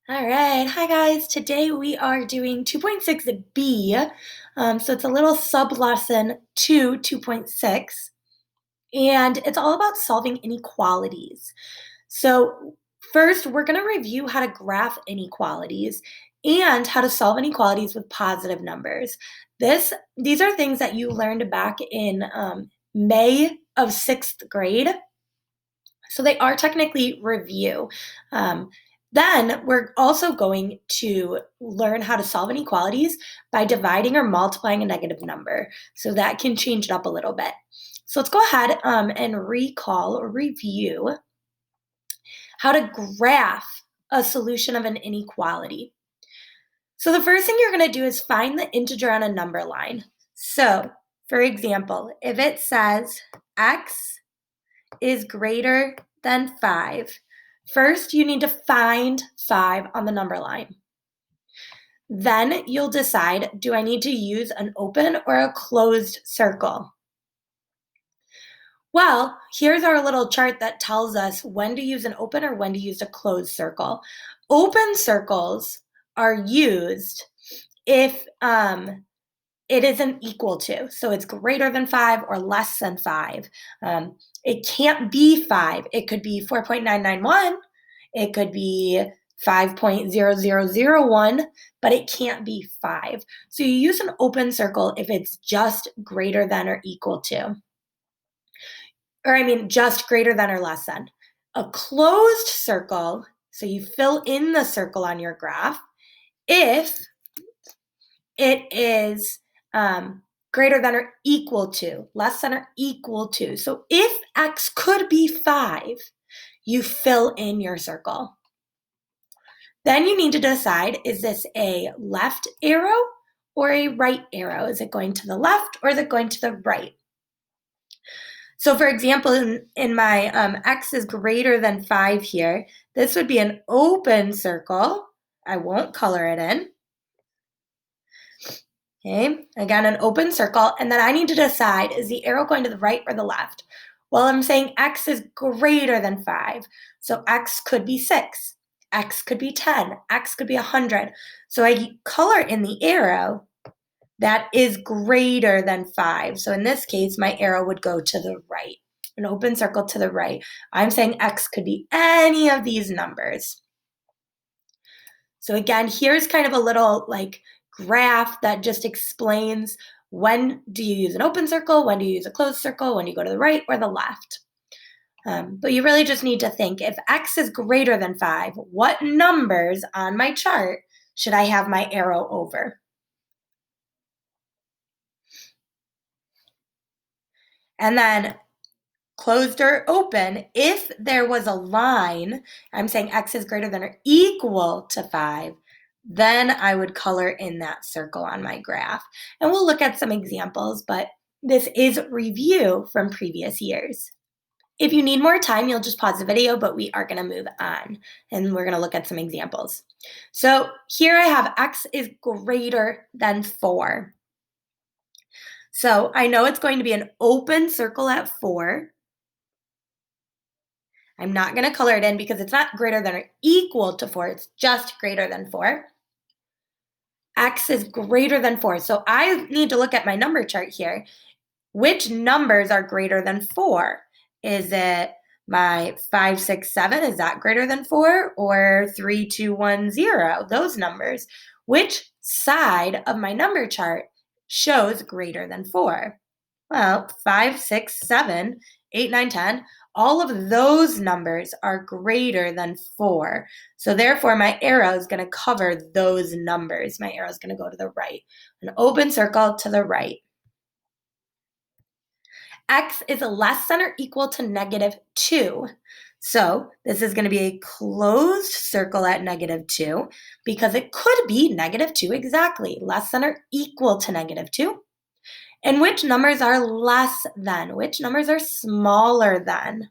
All right. Hi, guys. Today we are doing 2.6b. So it's a little sub lesson to 2.6, and it's all about solving inequalities. So, first, we're going to review how to graph inequalities and how to solve inequalities with positive numbers. These are things that you learned back in May of sixth grade. So they are technically review. Um, then we're also going to learn how to solve inequalities by dividing or multiplying a negative number. So that can change it up a little bit. So let's go ahead and recall or review how to graph a solution of an inequality. So the first thing you're going to do is find the integer on a number line. So, for example, if it says x is greater than 5. First, you need to find 5 on the number line. Then you'll decide, do I need to use an open or a closed circle? Well, here's our little chart that tells us when to use an open or when to use a closed circle. Open circles are used if it isn't equal to. So it's greater than 5 or less than 5. It can't be 5. It could be 4.991. It could be 5.0001, but it can't be 5. So you use an open circle if it's just greater than or equal to. Just greater than or less than. A closed circle, so you fill in the circle on your graph if it is greater than or equal to, less than or equal to. So if x could be 5, you fill in your circle. Then you need to decide, is this a left arrow or a right arrow? Is it going to the left or is it going to the right? So for example, in my x is greater than 5 here, this would be an open circle. I won't color it in. Okay, again, an open circle, and then I need to decide, is the arrow going to the right or the left? Well, I'm saying x is greater than 5, so x could be 6, x could be 10, x could be 100. So I color in the arrow that is greater than 5. So in this case, my arrow would go to the right, an open circle to the right. I'm saying x could be any of these numbers. So again, here's kind of a little graph that just explains when do you use an open circle, when do you use a closed circle, when do you go to the right or the left. But you really just need to think, if x is greater than 5, what numbers on my chart should I have my arrow over? And then closed or open, if there was a line, I'm saying x is greater than or equal to 5, then I would color in that circle on my graph. And we'll look at some examples, but this is review from previous years. If you need more time, you'll just pause the video, but we are going to move on and we're going to look at some examples. So here I have x is greater than 4. So I know it's going to be an open circle at 4. I'm not going to color it in because it's not greater than or equal to 4. It's just greater than 4. X is greater than 4. So I need to look at my number chart here. Which numbers are greater than 4? Is it my 5, 6, 7? Is that greater than 4? Or 3, 2, 1, 0? Those numbers. Which side of my number chart shows greater than 4? Well, 5, 6, 7, 8, 9, 10, all of those numbers are greater than 4. So therefore, my arrow is going to cover those numbers. My arrow is going to go to the right. An open circle to the right. X is less than or equal to negative 2. So this is going to be a closed circle at negative 2 because it could be negative 2 exactly, less than or equal to negative 2. And which numbers are less than? Which numbers are smaller than?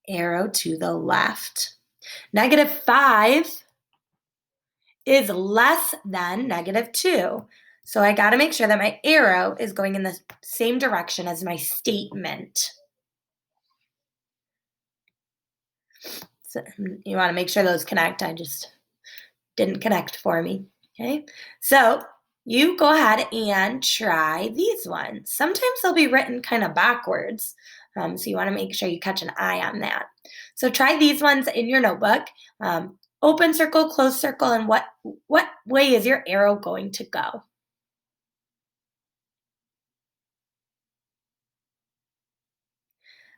Arrow to the left. Negative 5 is less than negative 2. So I got to make sure that my arrow is going in the same direction as my statement. So you want to make sure those connect. I just didn't connect for me. Okay, so you go ahead and try these ones. Sometimes they'll be written kind of backwards, so you want to make sure you catch an eye on that. So try these ones in your notebook. Open circle, closed circle, and what way is your arrow going to go?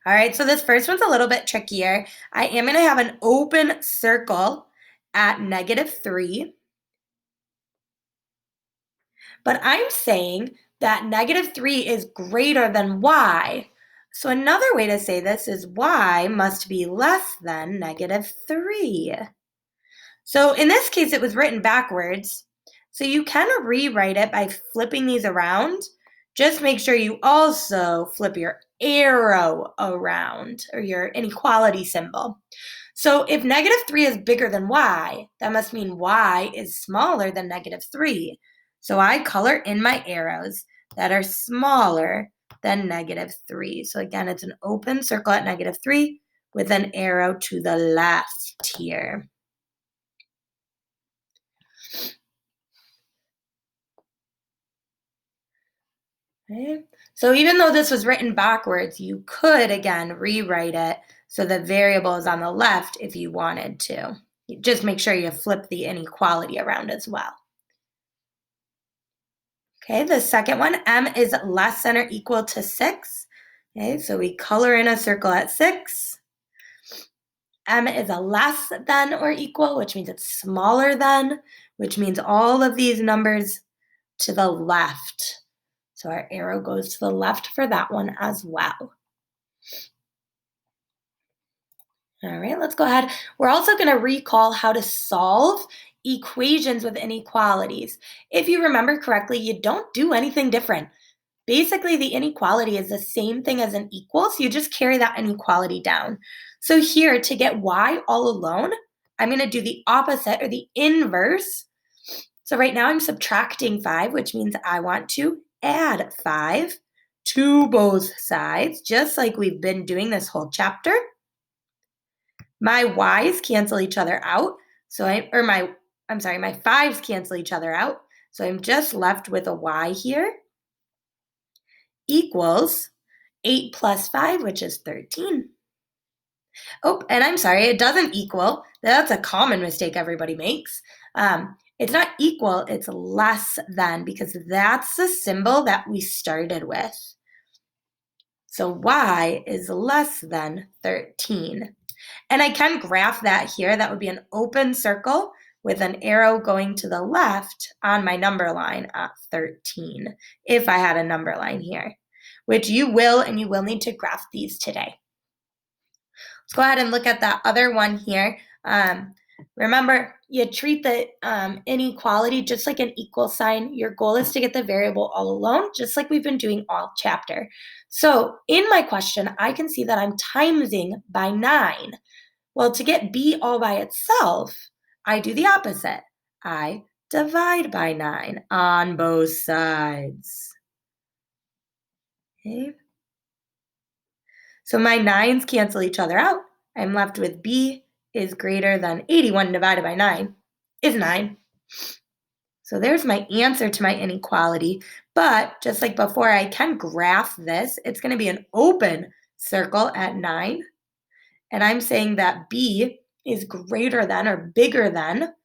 All right, so this first one's a little bit trickier. I am going to have an open circle at -3. But I'm saying that -3 is greater than y. So another way to say this is y must be less than -3. So in this case, it was written backwards. So you can rewrite it by flipping these around. Just make sure you also flip your arrow around, or your inequality symbol. So if -3 is bigger than y, that must mean y is smaller than -3. So I color in my arrows that are smaller than -3. So again, it's an open circle at -3 with an arrow to the left here. Okay. So even though this was written backwards, you could, again, rewrite it so the variable is on the left if you wanted to. Just make sure you flip the inequality around as well. Okay, the second one, m is less than or equal to 6. Okay, so we color in a circle at 6. M is a less than or equal, which means it's smaller than, which means all of these numbers to the left. So our arrow goes to the left for that one as well. All right, let's go ahead. We're also going to recall how to solve equations with inequalities. If you remember correctly, you don't do anything different. Basically, the inequality is the same thing as an equal, so you just carry that inequality down. So here, to get y all alone, I'm going to do the opposite, or the inverse. So right now I'm subtracting 5, which means I want to add 5 to both sides, just like we've been doing this whole chapter. My y's cancel each other out. My 5's cancel each other out. So I'm just left with a y here equals 8 plus 5, which is 13. Oh, and I'm sorry, it doesn't equal. That's a common mistake everybody makes. It's not equal, it's less than, because that's the symbol that we started with. So y is less than 13. And I can graph that here. That would be an open circle with an arrow going to the left on my number line at 13, if I had a number line here, which you will, and you will need to graph these today. Let's go ahead and look at that other one here. Remember, you treat the inequality just like an equal sign. Your goal is to get the variable all alone, just like we've been doing all chapter. So in my question, I can see that I'm timesing by 9. Well, to get b all by itself, I do the opposite. I divide by 9 on both sides. Okay. So my 9's cancel each other out. I'm left with b is greater than 81 divided by 9 is 9. So there's my answer to my inequality. But just like before, I can graph this. It's going to be an open circle at 9. And I'm saying that b is greater than or bigger than.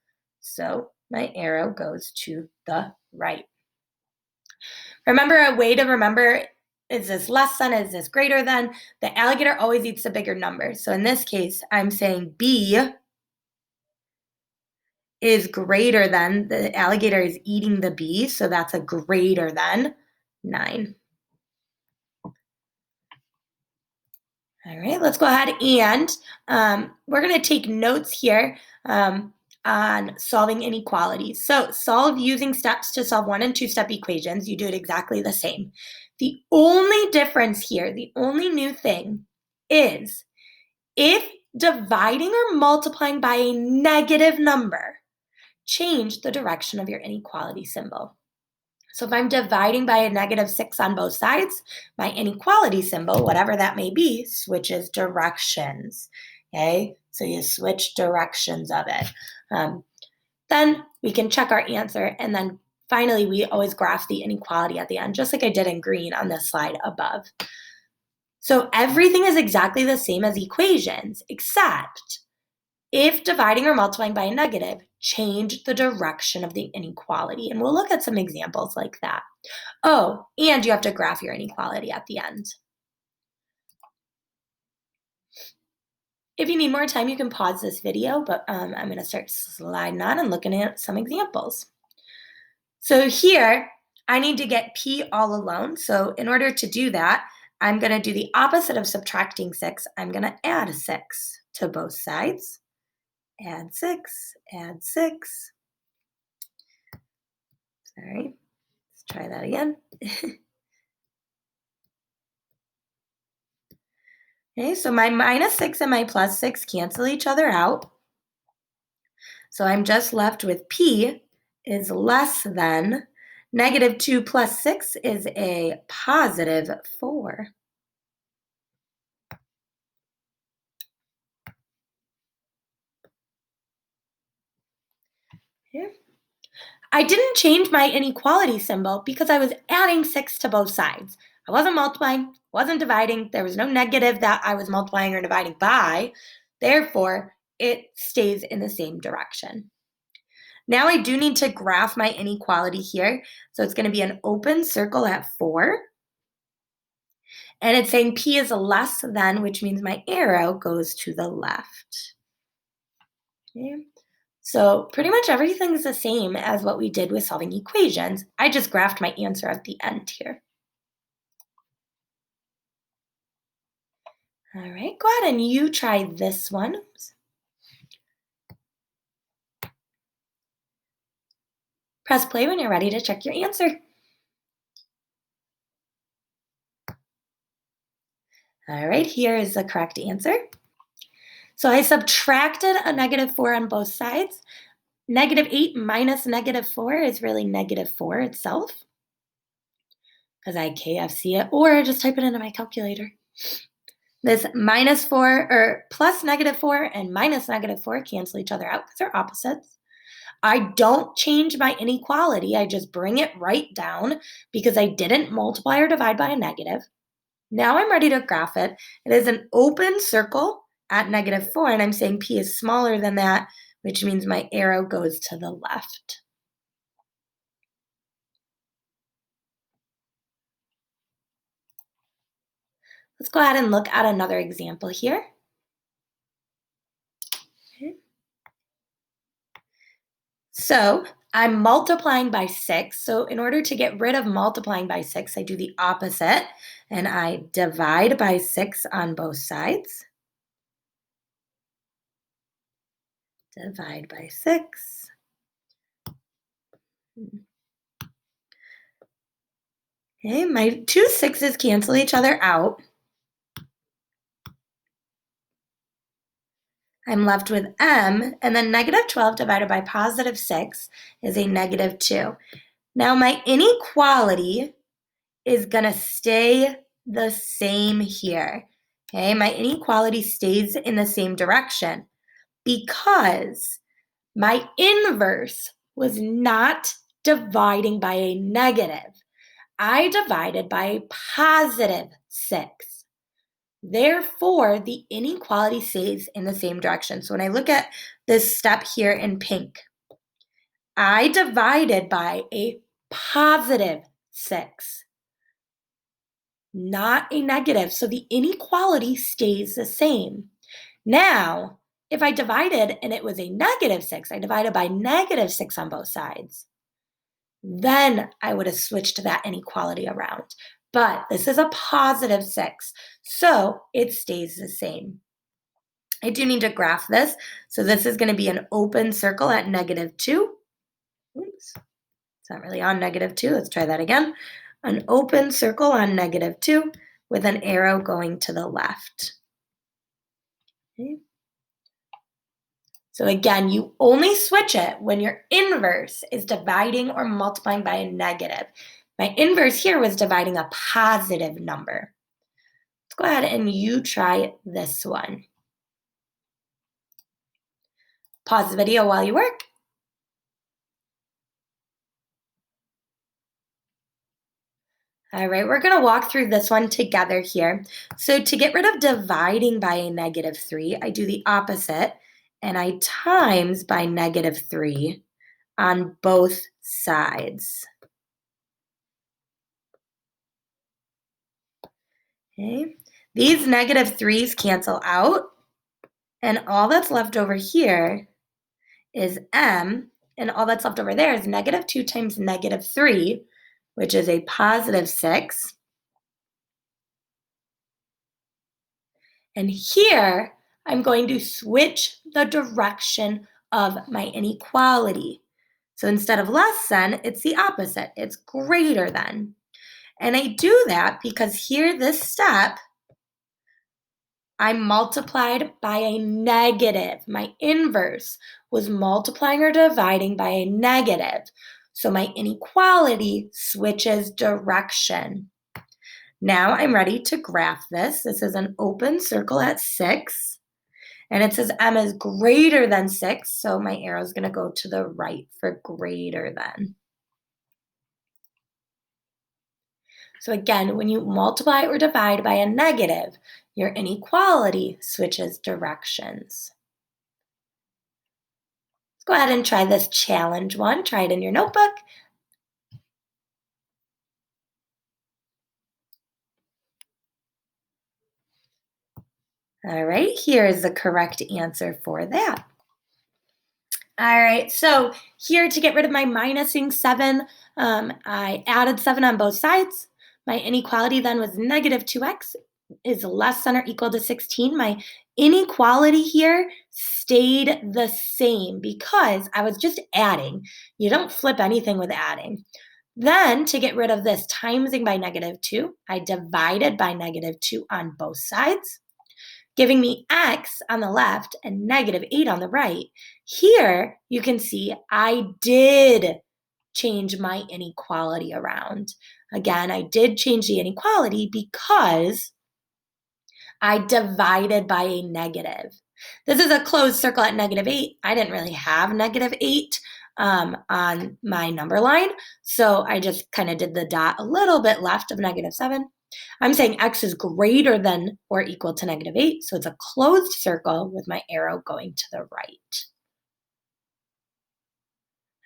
So my arrow goes to the right. Remember, a way to remember, is this less than, is this greater than? The alligator always eats the bigger number. So in this case, I'm saying b is greater than, the alligator is eating the b, so that's a greater than 9. All right, let's go ahead and we're going to take notes here on solving inequalities. So solve using steps to solve 1 and 2-step equations. You do it exactly the same. The only difference here, the only new thing is if dividing or multiplying by a negative number, change the direction of your inequality symbol. So if I'm dividing by a -6 on both sides, my inequality symbol, whatever that may be, switches directions. okay? So you switch directions of it. Then we can check our answer, and then finally, we always graph the inequality at the end, just like I did in green on this slide above. So everything is exactly the same as equations, except if dividing or multiplying by a negative, change the direction of the inequality. And we'll look at some examples like that. Oh, and you have to graph your inequality at the end. If you need more time, you can pause this video, but I'm going to start sliding on and looking at some examples. So here, I need to get P all alone. So in order to do that, I'm going to do the opposite of subtracting 6. I'm going to add 6 to both sides. Add 6, add 6. Sorry, let's try that again. Okay, so my minus 6 and my plus 6 cancel each other out. So I'm just left with P is less than negative 2 plus 6 is a positive 4. Here. I didn't change my inequality symbol because I was adding 6 to both sides. I wasn't multiplying, wasn't dividing. There was no negative that I was multiplying or dividing by. Therefore, it stays in the same direction. Now I do need to graph my inequality here. So it's going to be an open circle at 4. And it's saying P is less than, which means my arrow goes to the left. Okay. So pretty much everything's the same as what we did with solving equations. I just graphed my answer at the end here. All right, go ahead and you try this one. Press play when you're ready to check your answer. All right, here is the correct answer. So I subtracted a negative 4 on both sides. Negative 8 minus negative 4 is really negative 4 itself, because I KFC it, or just type it into my calculator. This minus 4 or plus negative 4 and minus negative 4 cancel each other out because they're opposites. I don't change my inequality. I just bring it right down because I didn't multiply or divide by a negative. Now I'm ready to graph it. It is an open circle at negative 4, and I'm saying P is smaller than that, which means my arrow goes to the left. Let's go ahead and look at another example here. Okay. So I'm multiplying by 6. So in order to get rid of multiplying by 6, I do the opposite, and I divide by 6 on both sides. Divide by 6. Okay, my two 6's cancel each other out. I'm left with m, and then negative 12 divided by positive 6 is a negative 2. Now my inequality is going to stay the same here. Okay, my inequality stays in the same direction because my inverse was not dividing by a negative. I divided by a positive 6. Therefore, the inequality stays in the same direction. So when I look at this step here in pink, I divided by a positive 6, not a negative. So the inequality stays the same. Now, if I divided and it was a negative 6, I divided by negative 6 on both sides, then I would have switched that inequality around. But this is a positive 6, so it stays the same. I do need to graph this. So this is going to be an open circle at negative 2. Oops, it's not really on negative 2. Let's try that again. An open circle on negative 2 with an arrow going to the left. Okay. So again, you only switch it when your inverse is dividing or multiplying by a negative. My inverse here was dividing a positive number. Let's go ahead and you try this one. Pause the video while you work. All right, we're going to walk through this one together here. So to get rid of dividing by a -3, I do the opposite, and I times by -3 on both sides. Okay, these -3's cancel out, and all that's left over here is m, and all that's left over there is -2 times -3, which is a +6. And here, I'm going to switch the direction of my inequality. So instead of less than, it's the opposite. It's greater than. And I do that because here, this step, I multiplied by a negative. My inverse was multiplying or dividing by a negative. So my inequality switches direction. Now I'm ready to graph this. This is an open circle at 6. And it says m is greater than 6, so my arrow is going to go to the right for greater than. So again, when you multiply or divide by a negative, your inequality switches directions. Let's go ahead and try this challenge one. Try it in your notebook. All right, here is the correct answer for that. All right, so here to get rid of my minusing 7, I added 7 on both sides. My inequality then was -2x is less than or equal to 16. My inequality here stayed the same because I was just adding. You don't flip anything with adding. Then to get rid of this timesing by -2, I divided by -2 on both sides, giving me x on the left and -8 on the right. Here, you can see I did change my inequality around. Again, I did change the inequality because I divided by a negative. This is a closed circle at -8. I didn't really have -8 on my number line, so I just kind of did the dot a little bit left of -7. I'm saying x is greater than or equal to -8, so it's a closed circle with my arrow going to the right.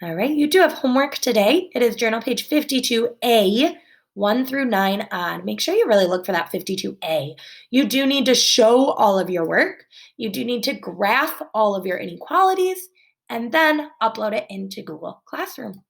All right, you do have homework today. It is journal page 52A, 1 through 9 on. Make sure you really look for that 52A. You do need to show all of your work. You do need to graph all of your inequalities and then upload it into Google Classroom.